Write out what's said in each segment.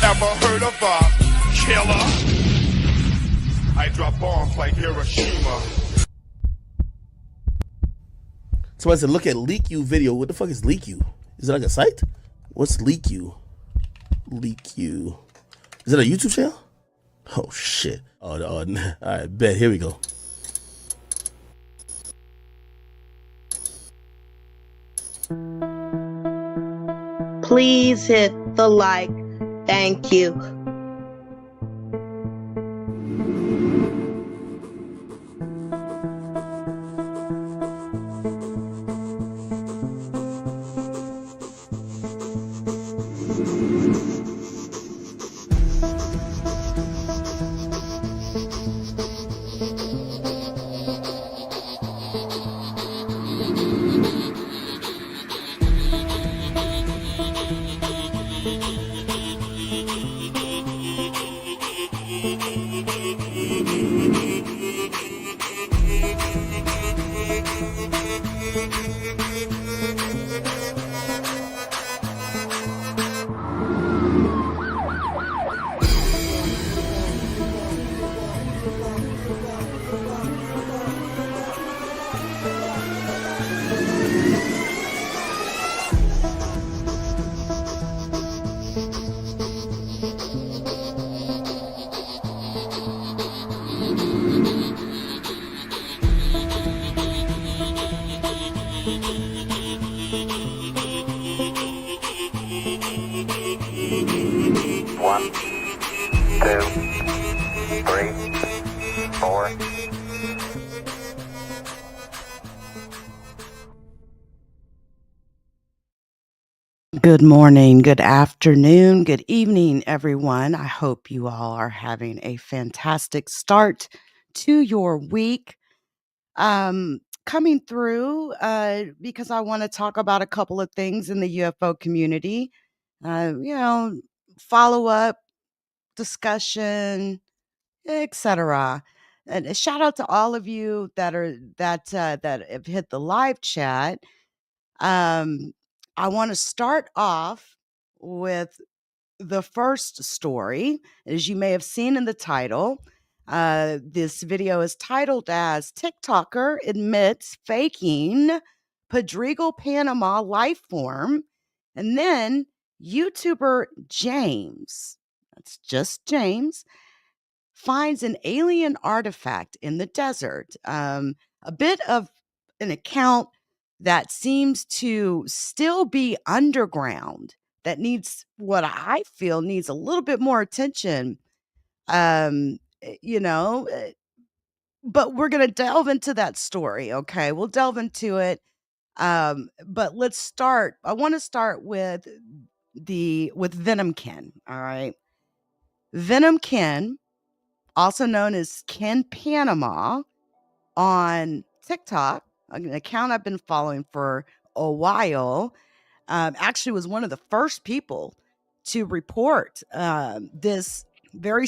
Ever heard of a killer? I drop bombs like Hiroshima. Somebody said, look at LeakYou video. What the fuck is LeakYou? Is it like a site? What's LeakYou? LeakYou. Is it a YouTube channel? Oh, shit. Oh, all right, bet. Here we go. Please hit the like. Thank you. One, two, three, four. Good morning, good afternoon, good evening, everyone. I hope you all are having a fantastic start to your week. Coming through because I want to talk about a couple of things in the UFO community. Follow up discussion, etc. And a shout out to all of you that have hit the live chat. I want to start off with the first story. As you may have seen in the title, this video is titled as TikToker Admits Faking Pedregal Panama Life Form. And then YouTuber James, that's just James, finds an alien artifact in the desert. A bit of an account that seems to still be underground, that needs, what I feel needs a little bit more attention. Um, you know, uh, but we're going to delve into that story. Okay. We'll delve into it. But let's start. I want to start with Venom Ken. All right. Venom Ken, also known as Ken Panama on TikTok, an account I've been following for a while, actually was one of the first people to report these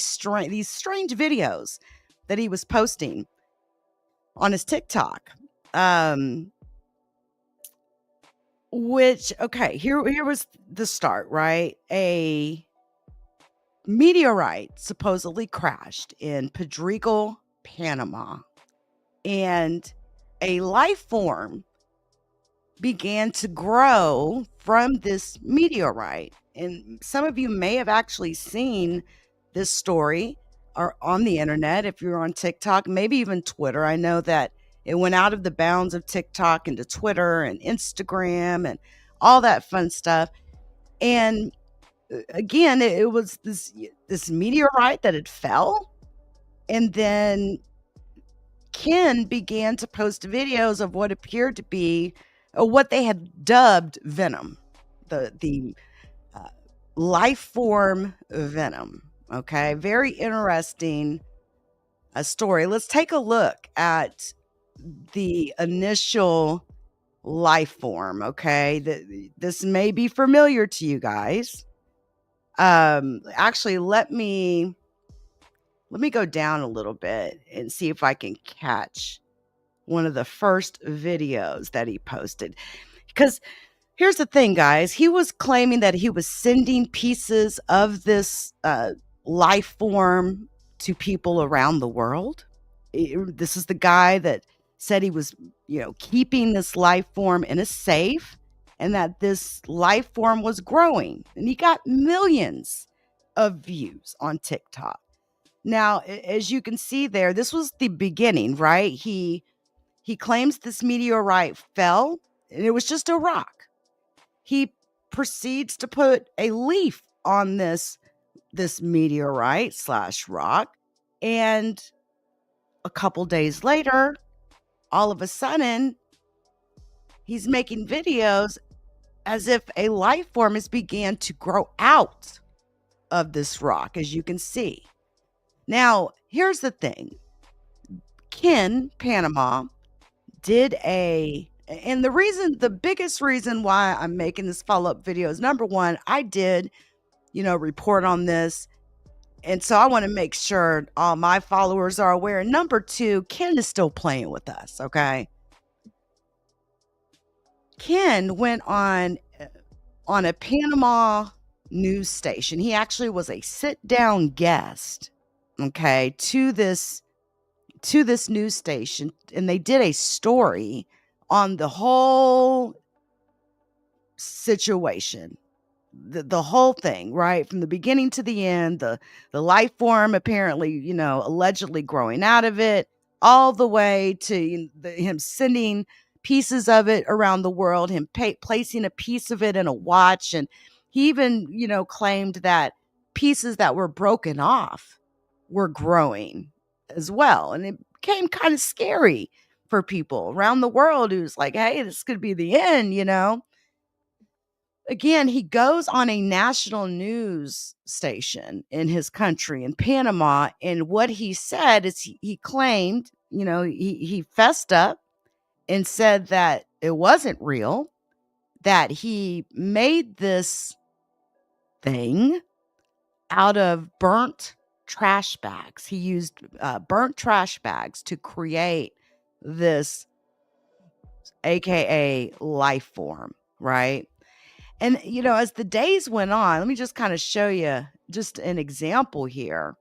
strange videos that he was posting on his TikTok. Here was the start, right? A meteorite supposedly crashed in Pedregal, Panama, and a life form began to grow from this meteorite. And some of you may have actually seen this story or on the internet if you're on TikTok, maybe even Twitter. I know that it went out of the bounds of TikTok into Twitter and Instagram and all that fun stuff. And again, it was this meteorite that had fell, and then Ken began to post videos of what appeared to be what they had dubbed Venom, the life form Venom. Okay, very interesting story. Let's take a look at the initial life form. Okay, this may be familiar to you guys. Actually, let me go down a little bit and see if I can catch one of the first videos that he posted, because Here's the thing, guys. He was claiming that he was sending pieces of this life form to people around the world. This is the guy that said he was, keeping this life form in a safe, and that this life form was growing. And he got millions of views on TikTok. Now, as you can see there, this was the beginning, right? He claims this meteorite fell, and it was just a rock. He proceeds to put a leaf on this meteorite / rock, and a couple days later, all of a sudden, he's making videos as if a life form has began to grow out of this rock, as you can see. Now, here's the thing. Ken Panama did and the biggest reason why I'm making this follow-up video is, number one, I did, report on this. And so I want to make sure all my followers are aware. And number two, Ken is still playing with us, okay? Ken went on a Panama news station. He actually was a sit-down guest, okay, to this news station, and they did a story on the whole situation, the whole thing, right, from the beginning to the end, the life form apparently, allegedly growing out of it, all the way to him sending pieces of it around the world, him placing a piece of it in a watch, and he even, claimed that pieces that were broken off were growing as well, and it became kind of scary for people around the world who's like, hey, this could be the end, Again, he goes on a national news station in his country, in Panama, and what he said is he claimed, he fessed up and said that it wasn't real, that he made this thing out of burnt trash bags. He used burnt trash bags to create this AKA life form, right? And, as the days went on, let me just kind of show you just an example here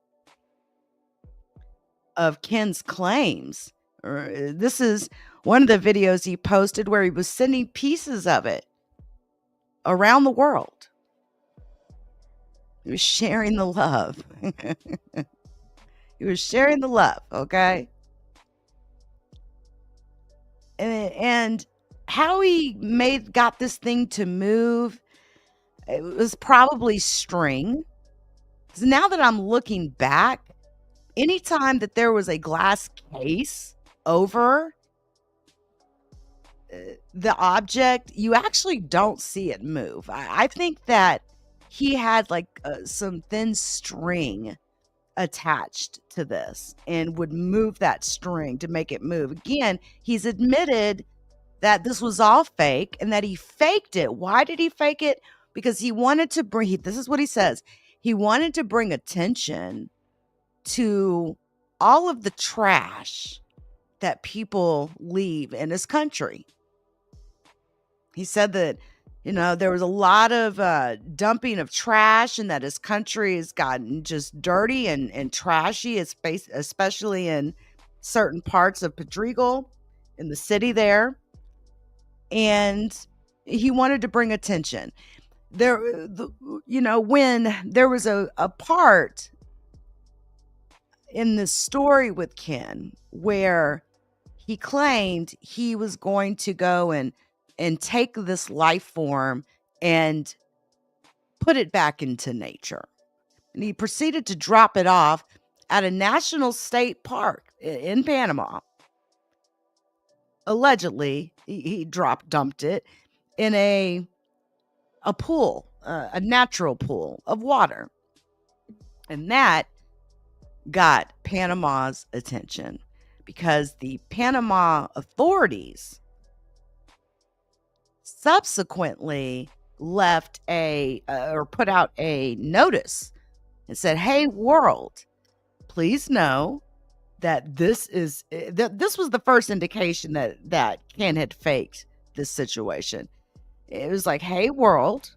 of Ken's claims. This is one of the videos he posted where he was sending pieces of it around the world. He was sharing the love. He was sharing the love, okay? And how he got this thing to move, it was probably string. So now that I'm looking back, anytime that there was a glass case over the object, you actually don't see it move. I think that he had like some thin string attached to this and would move that string to make it move. Again, he's admitted that this was all fake and that he faked it. Why did he fake it? Because he wanted to this is what he says. He wanted to bring attention to all of the trash that people leave in his country. He said that, there was a lot of dumping of trash, and that his country has gotten just dirty and trashy, especially in certain parts of Pedregal, in the city there. And he wanted to bring attention. When there was a part in the story with Ken where he claimed he was going to go and take this life form and put it back into nature. And he proceeded to drop it off at a national state park in Panama. Allegedly, he dumped it in a pool, a natural pool of water. And that got Panama's attention because the Panama authorities subsequently left or put out a notice and said, hey, world, please know that this was the first indication that Ken had faked this situation. It was like, hey, world,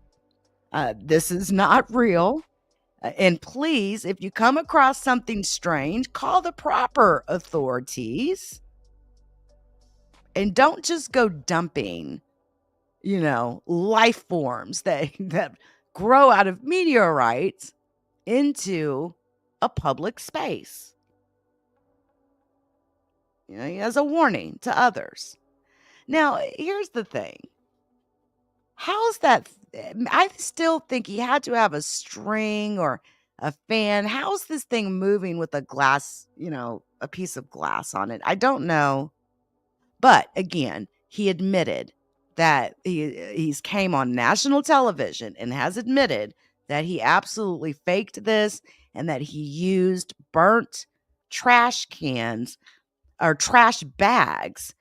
this is not real. And please, if you come across something strange, call the proper authorities. And don't just go dumping, life forms that grow out of meteorites into a public space. As a warning to others. Now, here's the thing. How's that? I still think he had to have a string or a fan. How's this thing moving with a glass, a piece of glass on it? I don't know. But again, he admitted that he's came on national television and has admitted that he absolutely faked this and that he used burnt trash cans or trash bags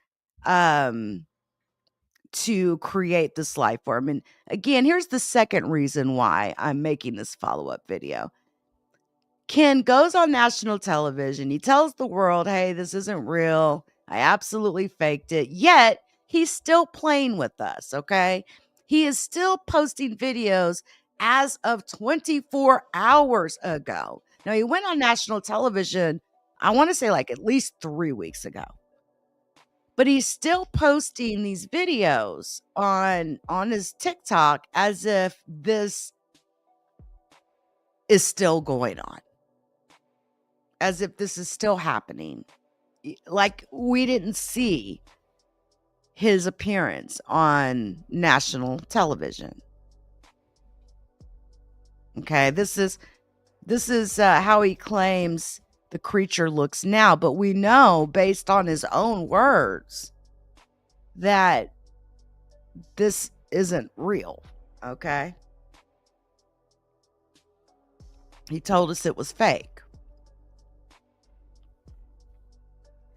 to create this life form. And again, here's the second reason why I'm making this follow-up video. Ken goes on national television. He tells the world, hey, this isn't real. I absolutely faked it. Yet he's still playing with us, okay? He is still posting videos as of 24 hours ago. Now, he went on national television, I want to say like at least 3 weeks ago. But he's still posting these videos on his TikTok as if this is still going on. As if this is still happening. Like we didn't see his appearance on national television. Okay, this is how he claims the creature looks now, but we know based on his own words that this isn't real, okay? He told us it was fake.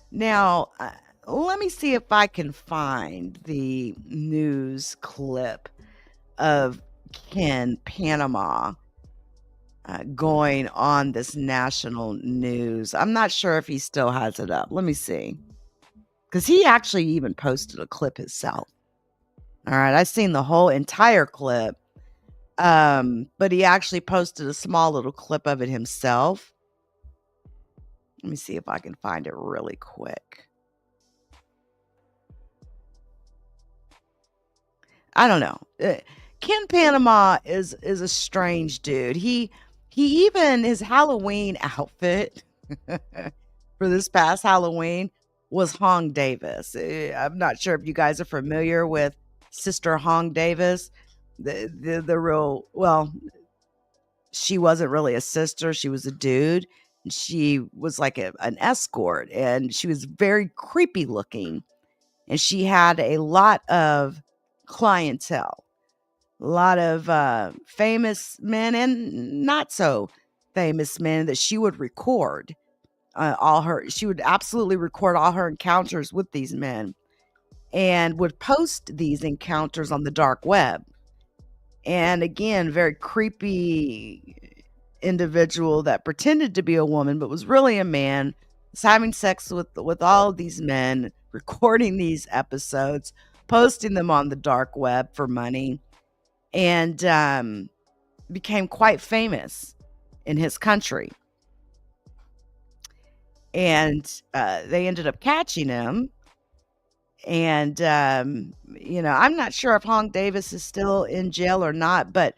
Now, let me see if I can find the news clip of Ken Panama going on this national news. I'm not sure if he still has it up. Let me see. Because he actually even posted a clip himself. All right, I've seen the whole entire clip. But he actually posted a small little clip of it himself. Let me see if I can find it really quick. I don't know. Ken Panama is a strange dude. He even, his Halloween outfit for this past Halloween was Hong Davis. I'm not sure if you guys are familiar with Sister Hong Davis. The real, well, she wasn't really a sister. She was a dude. She was like an escort, and she was very creepy looking. And she had a lot of clientele, a lot of famous men and not so famous men that she would record she would absolutely record all her encounters with these men and would post these encounters on the dark web. And again, very creepy individual that pretended to be a woman but was really a man, was having sex with all of these men, recording these episodes, posting them on the dark web for money, and became quite famous in his country. And they ended up catching him. And, I'm not sure if Hong Davis is still in jail or not, but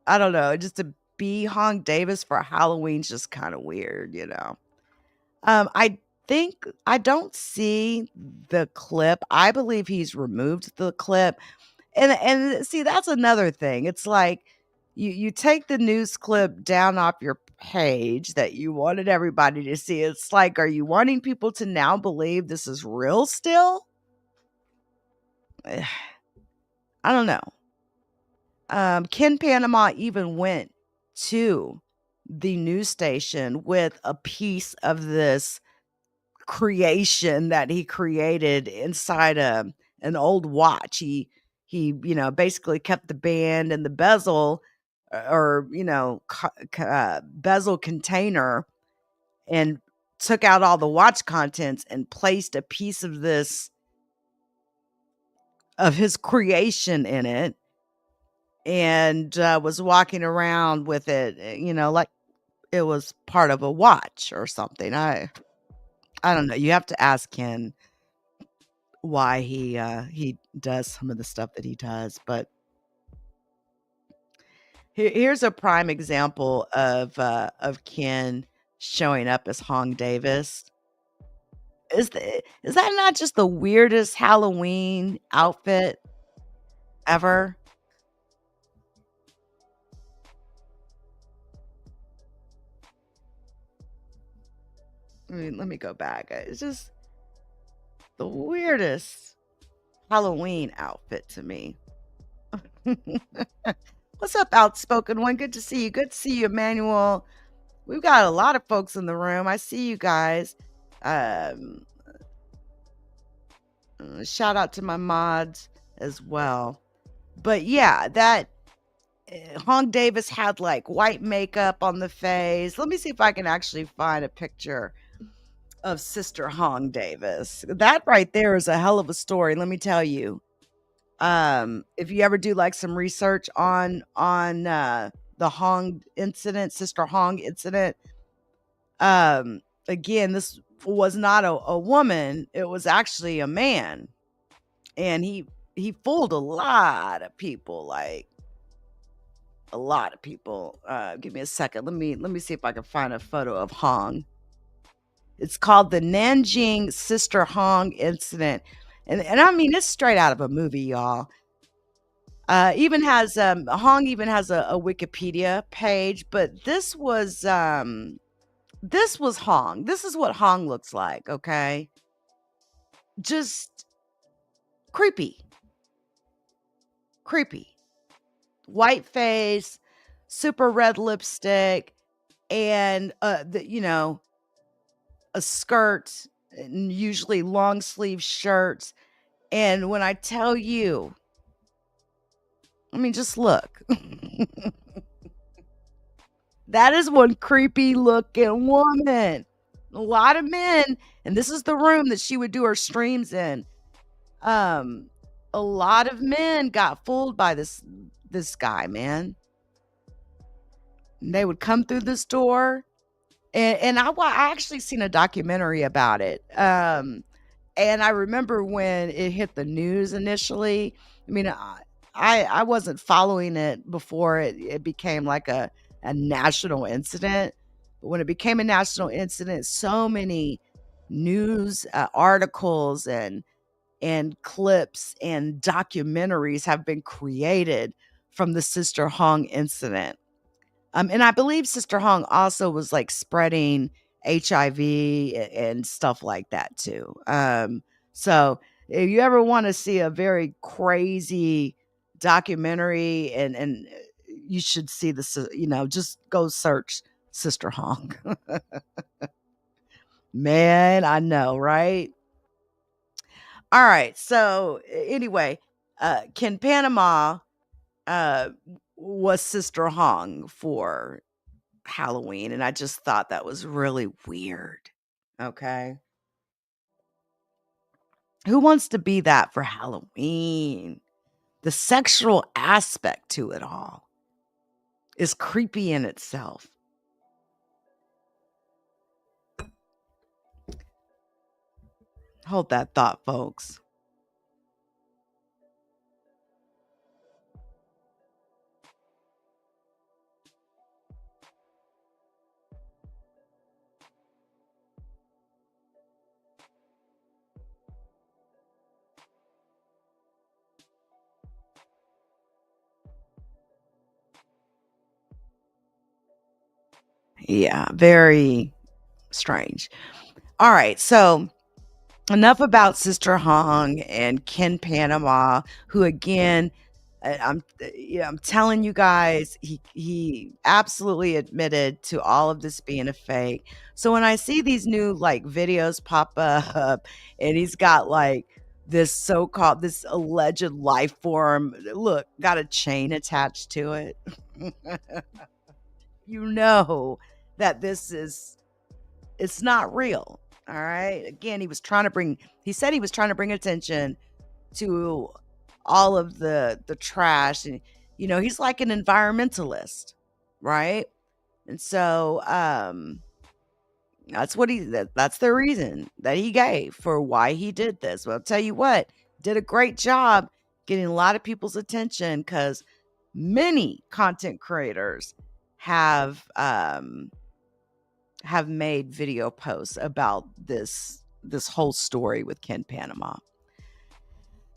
I don't know, just to be Hong Davis for Halloween's just kind of weird, I don't see the clip. I believe he's removed the clip. And see, that's another thing. It's like you take the news clip down off your page that you wanted everybody to see. It's like, are you wanting people to now believe this is real still? I don't know. Ken Panama even went to the news station with a piece of this creation that he created inside an old watch. He basically kept the band and the bezel or bezel container and took out all the watch contents and placed a piece of this of his creation in it, and was walking around with it, like it was part of a watch or something. I don't know. You have to ask Ken why he does some of the stuff that he does. But here's a prime example of Ken showing up as Hong Davis. Is that not just the weirdest Halloween outfit ever? I mean, let me go back. It's just the weirdest Halloween outfit to me. What's up, outspoken one? Good to see you. Good to see you, Emmanuel. We've got a lot of folks in the room. I see you guys. Um, Shout out to my mods as well. But yeah, that Hong Davis had like white makeup on the face. Let me see if I can actually find a picture of Sister Hong Davis. That right there is a hell of a story, let me tell you. If you ever do like some research on the Hong incident, Sister Hong incident, again, this was not a woman, it was actually a man. And he fooled a lot of people, like a lot of people. Give me a second. Let me see if I can find a photo of Hong. It's called the Nanjing Sister Hong incident. And I mean, it's straight out of a movie, y'all. Even has Hong even has a Wikipedia page, but this was Hong. This is what Hong looks like, okay? Just creepy. Creepy. White face, super red lipstick, and a skirt, and usually long sleeve shirts. And when I tell you, I mean, just look. That is one creepy looking woman. A lot of men, and this is the room that she would do her streams in. A lot of men got fooled by this guy, man. And they would come through this door, and I actually seen a documentary about it. And I remember when it hit the news initially. I mean, I wasn't following it before it became like a national incident. But when it became a national incident, so many news articles and clips and documentaries have been created from the Sister Hong incident. And I believe Sister Hong also was like spreading HIV and stuff like that too. So if you ever want to see a very crazy documentary, and you should see this, just go search Sister Hong. Man, I know, right? All right. So anyway, Ken Panama uh, was Sister Hong for Halloween, and I just thought that was really weird. Okay. Who wants to be that for Halloween? The sexual aspect to it all is creepy in itself. Hold that thought, folks. Yeah, very strange. All right, so enough about Sister Hong and Ken Panama, who again, I'm telling you guys, he absolutely admitted to all of this being a fake. So when I see these new like videos pop up, and he's got like this alleged life form, look, got a chain attached to it. You know that it's not real. All right. Again, he said he was trying to bring attention to all of the trash, and he's like an environmentalist, right? And so that's the reason that he gave for why he did this. Well, I'll tell you what, did a great job getting a lot of people's attention, because many content creators have made video posts about this whole story with Ken Panama.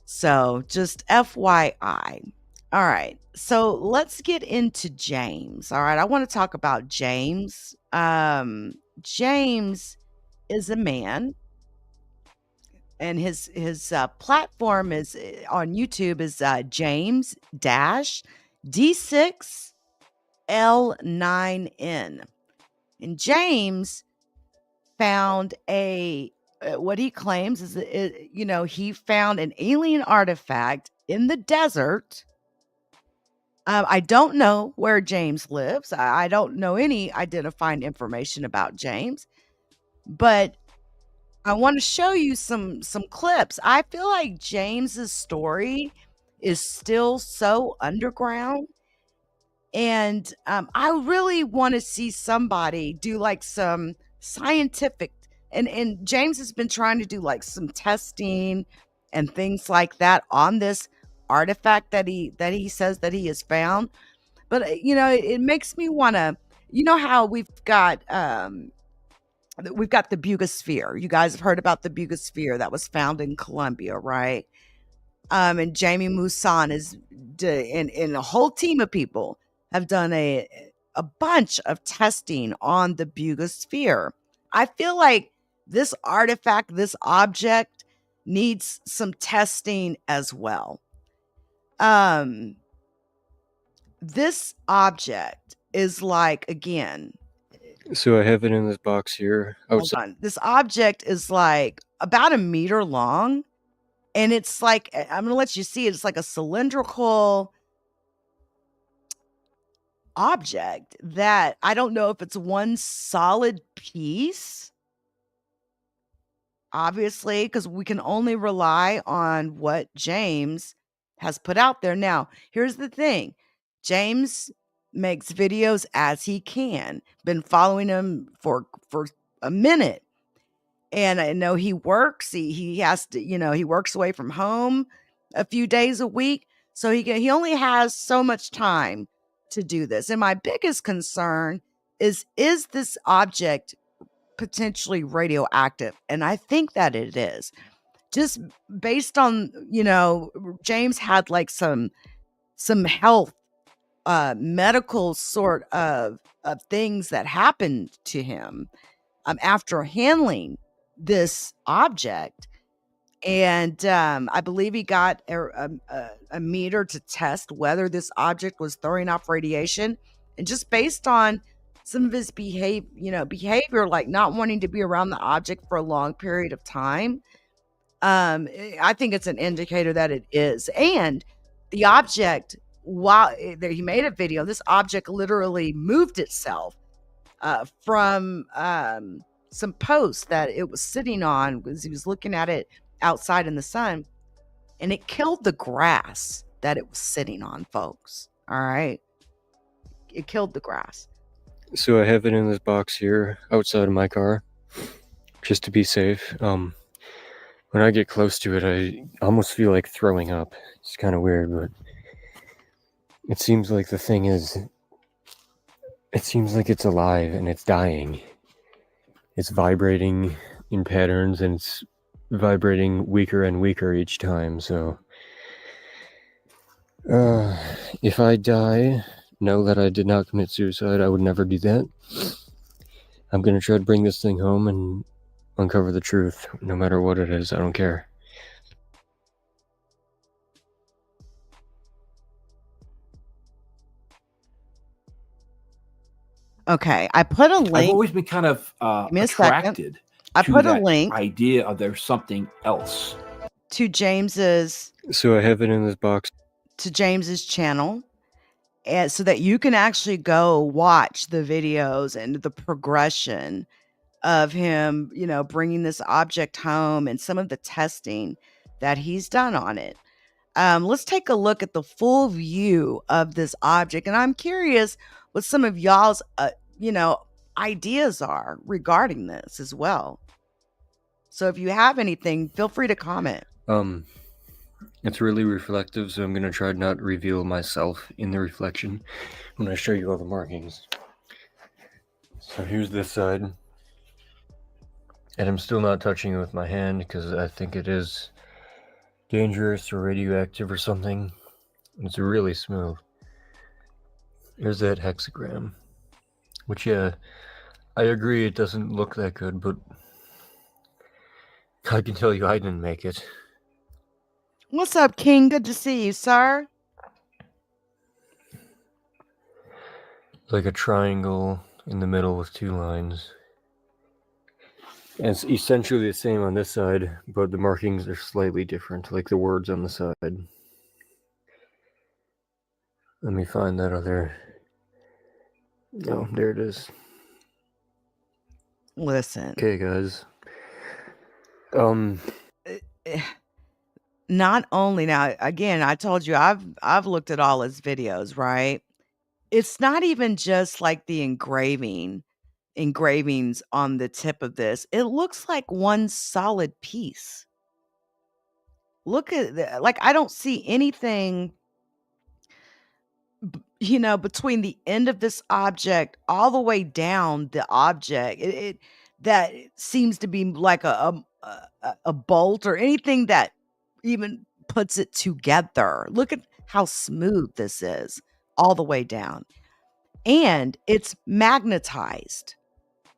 So just FYI. All right. So let's get into James. All right. I want to talk about James. James is a man, and his platform is on YouTube is James D6L9N. And James found what he claims is, he found an alien artifact in the desert. I don't know where James lives. I don't know any identifying information about James, but I want to show you some clips. I feel like James's story is still so underground. And I really want to see somebody do like some scientific, and James has been trying to do like some testing and things like that on this artifact that he says that he has found. But it makes me want to, how we've got the Bugosphere. You guys have heard about the Bugosphere that was found in Colombia, right? And Jamie Moussan and a whole team of people have done a bunch of testing on the Bugosphere. I feel like this artifact, this object, needs some testing as well. This object is like, again, So I have it in this box here. hold on. This object is like about 1 meter long, and it's like, I'm gonna let you see it. It's like a cylindrical object that I don't know if it's one solid piece, obviously, because we can only rely on what James has put out there. Now, here's the thing. James makes videos as he can. Been following him for a minute. And I know he works. He has to, he works away from home a few days a week. So he only has so much time to do this. And my biggest concern is this object potentially radioactive? And I think that it is. Just based on, James had like some health medical sort of things that happened to him after handling this object. And I believe he got a meter to test whether this object was throwing off radiation. And just based on some of his behavior, like not wanting to be around the object for a long period of time, I think it's an indicator that it is. And the object, while he made a video, this object literally moved itself from some posts that it was sitting on, because he was looking at it outside in the sun, and it killed the grass that it was sitting on, folks. All right. It killed the grass. So I have it in this box here outside of my car, just to be safe. When I get close to it, I almost feel like throwing up. It's kind of weird, but it seems like the thing is, it seems like it's alive and it's dying. It's vibrating in patterns, and it's vibrating weaker and weaker each time. So if I die, know that I did not commit suicide. I would never do that. I'm gonna try to bring this thing home and uncover the truth, no matter what it is. I don't care. Okay, I put a link. I've always been kind of attracted I to put a that link idea of there's something else. to James's So I have it in this box. channel, and so that you can actually go watch the videos and the progression of him, bringing this object home and some of the testing that he's done on it. Let's take a look at the full view of this object. And I'm curious what some of y'all's, ideas are regarding this as well. So if you have anything, feel free to comment. It's really reflective, so I'm going to try to not reveal myself in the reflection when I show you all the markings. So here's this side. And I'm still not touching it with my hand because I think it is dangerous or radioactive or something. It's really smooth. Here's that hexagram. Which, yeah, I agree it doesn't look that good, but I can tell you I didn't make it. What's up, King? Good to see you, sir. Like a triangle in the middle with two lines. And it's essentially the same on this side, but the markings are slightly different, like the words on the side. Let me find that other... Oh, there it is. Listen. Okay, guys. Not only now, again, I told you I've looked at all his videos, right? It's not even just like the engravings on the tip of this. It looks like one solid piece. Look at like I don't see anything between the end of this object all the way down the object. That seems to be like a bolt or anything that even puts it together. Look at how smooth this is all the way down. And it's magnetized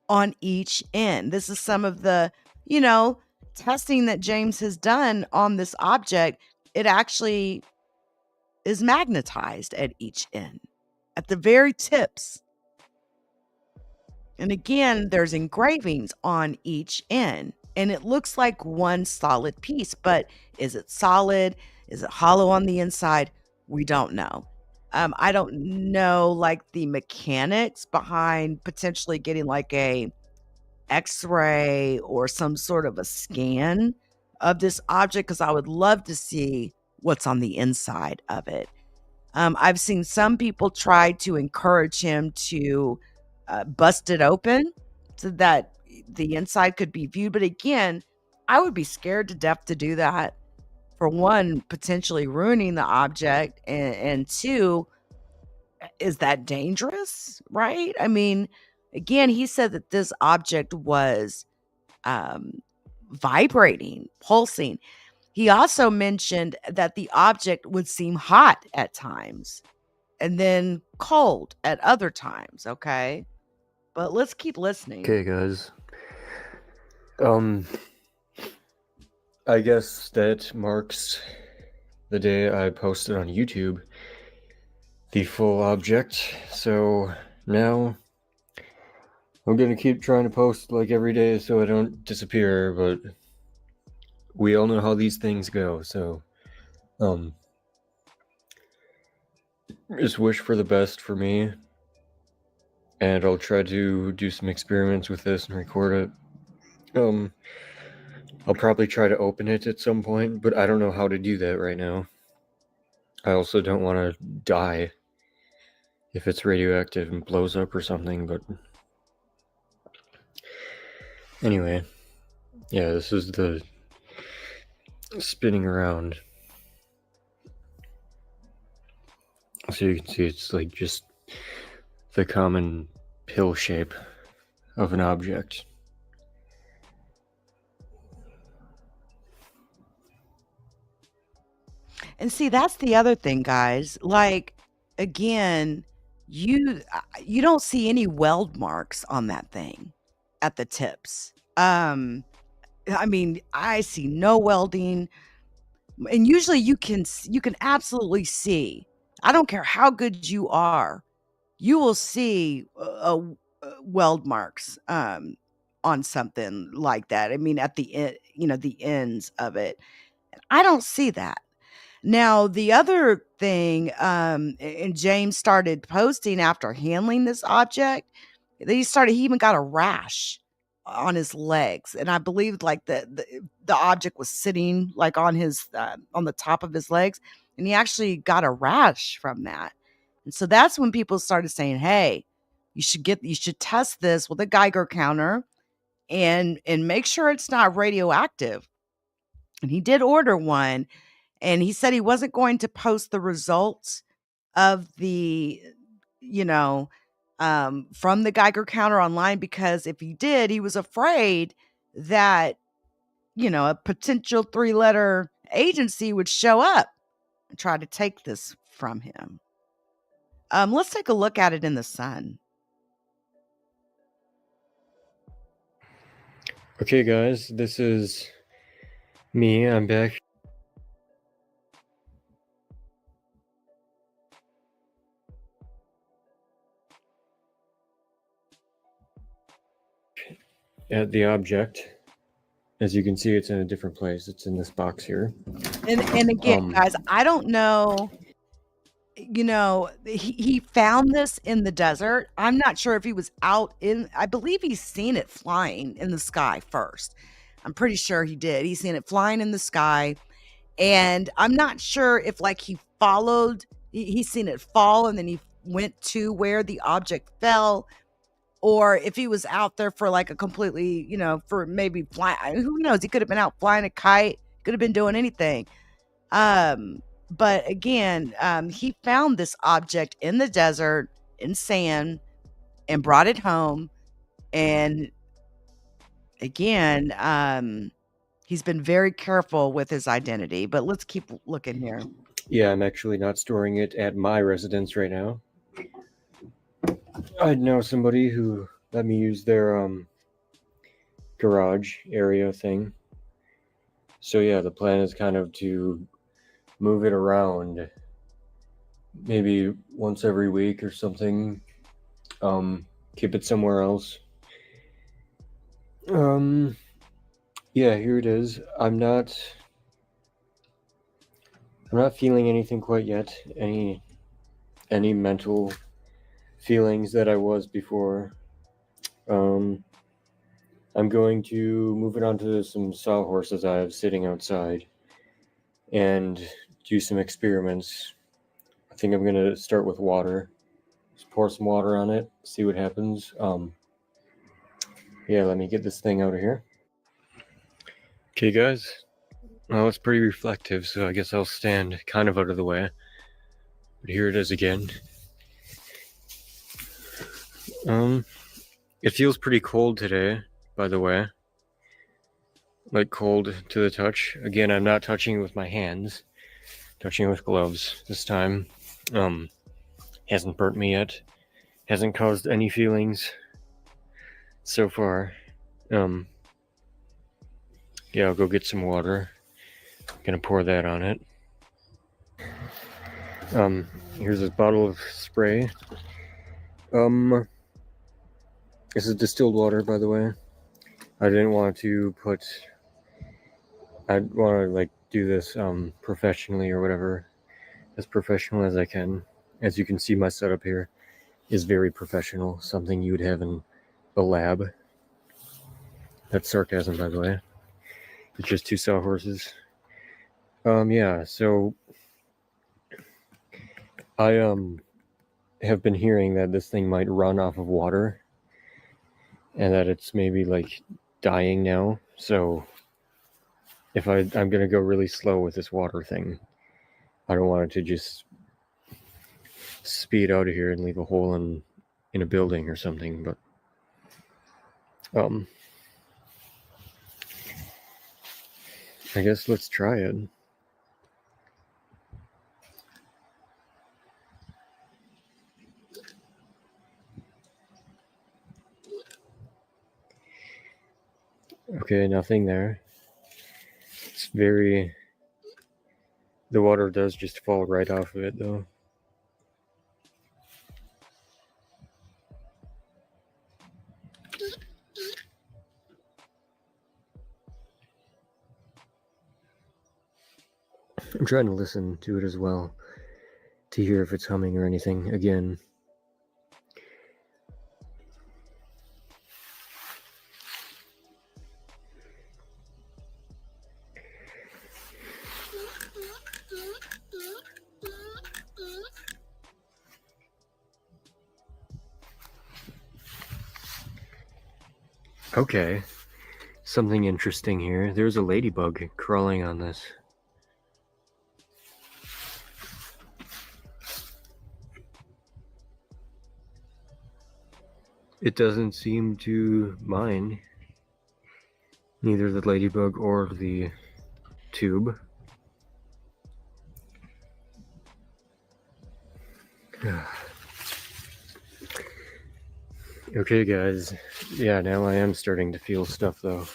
on each end. This is some of the, testing that James has done on this object. It actually is magnetized at each end, at the very tips. And again, there's engravings on each end. And it looks like one solid piece, but is it solid? Is it hollow on the inside? We don't know. I don't know like the mechanics behind potentially getting like a X-ray or some sort of a scan of this object, because I would love to see what's on the inside of it. I've seen some people try to encourage him to bust it open so that the inside could be viewed. But again, I would be scared to death to do that. For one, potentially ruining the object, and two, is that dangerous, right? I mean, again, he said that this object was vibrating, pulsing. He also mentioned that the object would seem hot at times and then cold at other times, okay? But let's keep listening. Okay, guys. I guess that marks the day I posted on YouTube the full object. So now I'm gonna keep trying to post like every day so I don't disappear, but we all know how these things go, so just wish for the best for me, and I'll try to do some experiments with this and record it. I'll probably try to open it at some point, but I don't know how to do that right now. I also don't want to die if it's radioactive and blows up or something, but anyway, yeah, this is the spinning around. So you can see it's like just the common pill shape of an object. And see, that's the other thing, guys. Like, again, you don't see any weld marks on that thing at the tips. I mean, I see no welding, and usually you can absolutely see. I don't care how good you are, you will see weld marks on something like that. I mean, at the end, the ends of it. I don't see that. Now, the other thing, and James started posting after handling this object, he even got a rash on his legs, and I believe like the object was sitting like on his on the top of his legs, and he actually got a rash from that. And so that's when people started saying, "Hey, you should test this with a Geiger counter and make sure it's not radioactive." And he did order one, and he said he wasn't going to post the results of the, you know, from the Geiger counter online, because if he did, he was afraid that, a potential 3-letter agency would show up and try to take this from him. Let's take a look at it in the sun. Okay, guys, this is me. I'm back. At the object. As you can see, it's in a different place. It's in this box here. And again, guys, I don't know. He found this in the desert. I'm not sure if he was out I believe he's seen it flying in the sky first. I'm pretty sure he did. He's seen it flying in the sky. And I'm not sure if like he followed, he's seen it fall and then he went to where the object fell, or if he was out there for like a completely, for maybe flying. Who knows? He could have been out flying a kite, could have been doing anything. But again, he found this object in the desert, in sand, and brought it home. And again, he's been very careful with his identity. But let's keep looking here. Yeah, I'm actually not storing it at my residence right now. I know somebody who let me use their garage area thing. So yeah, the plan is kind of to move it around maybe once every week or something. Keep it somewhere else. Yeah, here it is. I'm not feeling anything quite yet. Any mental feelings that I was before. I'm going to move it onto some sawhorses I have sitting outside and do some experiments. I think I'm gonna start with water. Just pour some water on it, see what happens. Yeah, let me get this thing out of here. Okay, guys. Well, it's pretty reflective, so I guess I'll stand kind of out of the way. But here it is again. It feels pretty cold today, by the way. Like cold to the touch. Again, I'm not touching it with my hands. Touching it with gloves this time. Hasn't burnt me yet. Hasn't caused any feelings so far. Yeah, I'll go get some water. Gonna pour that on it. Here's a bottle of spray. This is distilled water, by the way. I didn't want to put... I'd want to, like, do this, professionally or whatever. As professional as I can. As you can see, my setup here is very professional. Something you would have in a lab. That's sarcasm, by the way. It's just 2 sawhorses. Yeah, so... I, have been hearing that this thing might run off of water. And that it's maybe, like, dying now. So... if I'm gonna go really slow with this water thing. I don't want it to just speed out of here and leave a hole in a building or something, but I guess let's try it. Okay, nothing there. It's very... the water does just fall right off of it, though. I'm trying to listen to it as well, to hear if it's humming or anything. Again, Okay. Something interesting here. There's a ladybug crawling on this. It doesn't seem to mind. Neither the ladybug or the tube. Okay, guys. Yeah, now I am starting to feel stuff, though.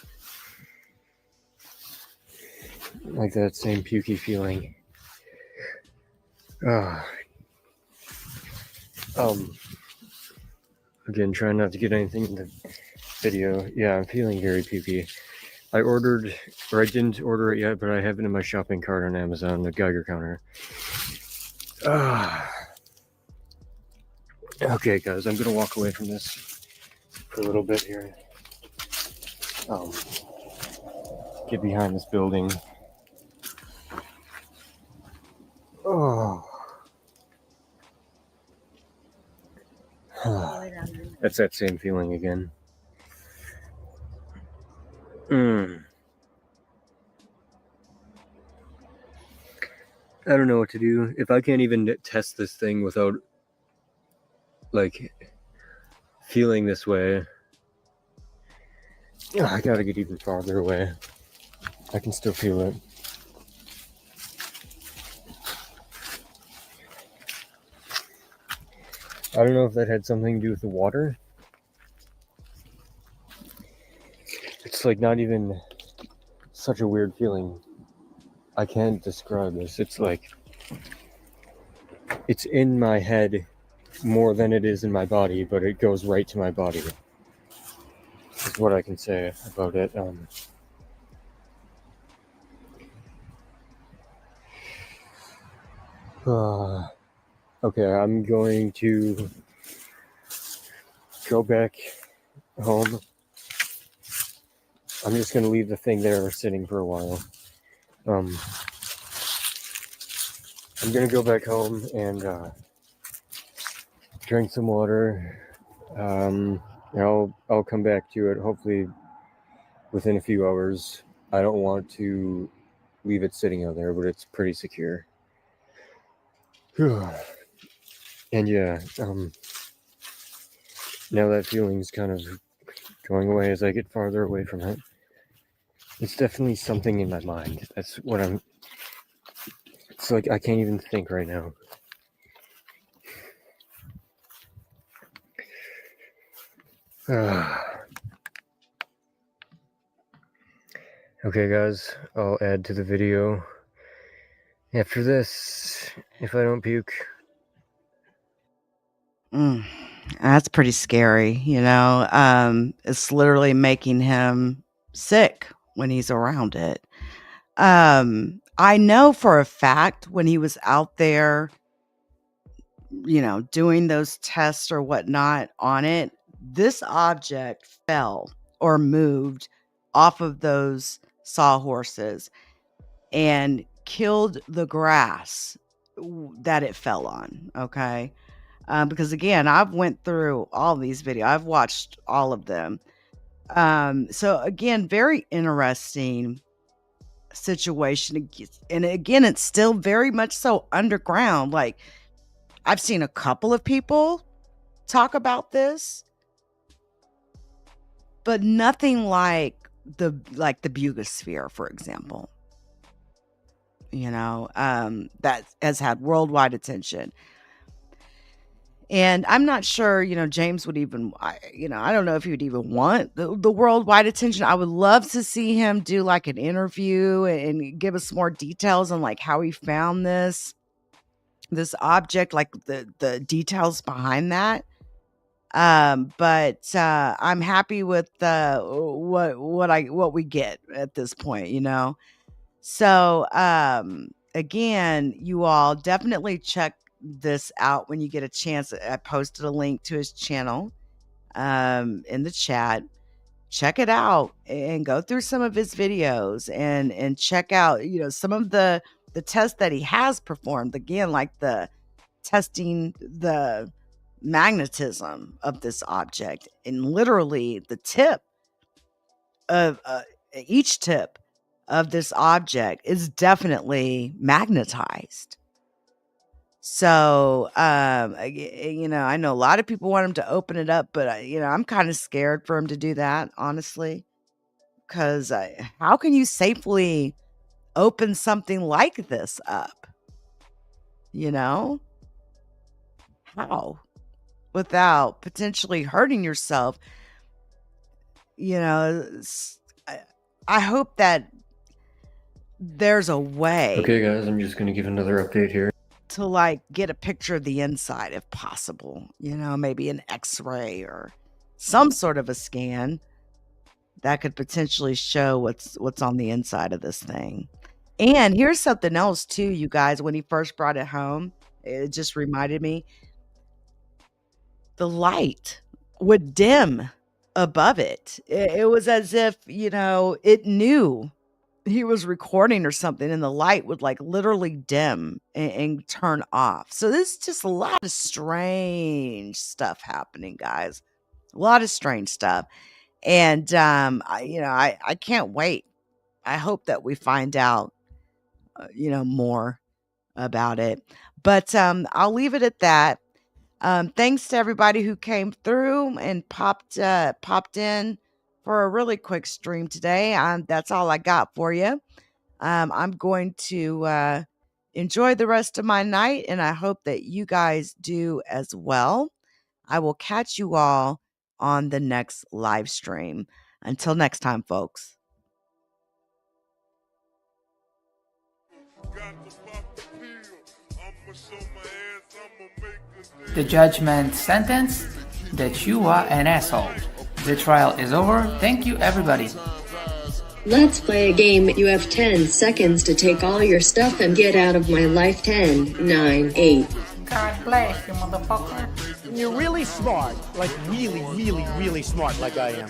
Like that same pukey feeling. Again, trying not to get anything in the video. Yeah, I'm feeling very pukey. I didn't order it yet, but I have it in my shopping cart on Amazon, the Geiger counter. Okay, guys, I'm gonna walk away from this for a little bit here. Get behind this building. That's that same feeling again. I don't know what to do. If I can't even test this thing without, like, feeling this way, I gotta get even farther away. I can still feel it. I don't know if that had something to do with the water. It's like not even such a weird feeling. I can't describe this. It's like it's in my head more than it is in my body, but it goes right to my body. Is what I can say about it. Okay, I'm going to go back home. I'm just gonna leave the thing there sitting for a while. I'm gonna go back home and drink some water. I'll come back to it hopefully within a few hours. I don't want to leave it sitting out there, but it's pretty secure. And yeah, now that feeling's kind of going away as I get farther away from it. It's definitely something in my mind. That's what it's like I can't even think right now. Okay, guys, I'll add to the video after this if I don't puke. That's pretty scary, you know. It's literally making him sick when he's around it. I know for a fact when he was out there, you know, doing those tests or whatnot on it, this object fell or moved off of those sawhorses and killed the grass that it fell on. Okay. Because again, I've went through all these videos. I've watched all of them. So again, very interesting situation. And again, it's still very much so underground. Like I've seen a couple of people talk about this, but nothing like the Bugosphere, for example. You know, that has had worldwide attention. And I'm not sure, you know, James would even, I don't know if he would even want the worldwide attention. I would love to see him do like an interview and give us more details on like how he found this object, like the details behind that. But I'm happy with what we get at this point, you know. So again, you all definitely check this out when you get a chance. I posted a link to his channel in the chat. Check it out and go through some of his videos and check out, you know, some of the tests that he has performed. Again, like the testing the magnetism of this object, and literally the tip of each tip of this object is definitely magnetized. So, I know a lot of people want him to open it up, but I'm kind of scared for him to do that, honestly, because how can you safely open something like this up? How? Without potentially hurting yourself. I hope that there's a way. Okay, guys, I'm just going to give another update here. To get a picture of the inside if possible. Maybe an x-ray or some sort of a scan that could potentially show what's on the inside of this thing. And here's something else too, you guys. When he first brought it home, it just reminded me, the light would dim above it. It was as if, it knew he was recording or something, and the light would literally dim and turn off. So there's just a lot of strange stuff happening, guys. A lot of strange stuff. And, I can't wait. I hope that we find out, more about it. But I'll leave it at that. Thanks to everybody who came through and popped in for a really quick stream today. That's all I got for you. I'm going to enjoy the rest of my night, and I hope that you guys do as well. I will catch you all on the next live stream. Until next time, folks. The judgment sentence that you are an asshole. The trial is over. Thank you, everybody. Let's play a game. You have 10 seconds to take all your stuff and get out of my life. 10, 9, 8. God bless you, motherfucker. You're really smart. Like really, really, really smart like I am.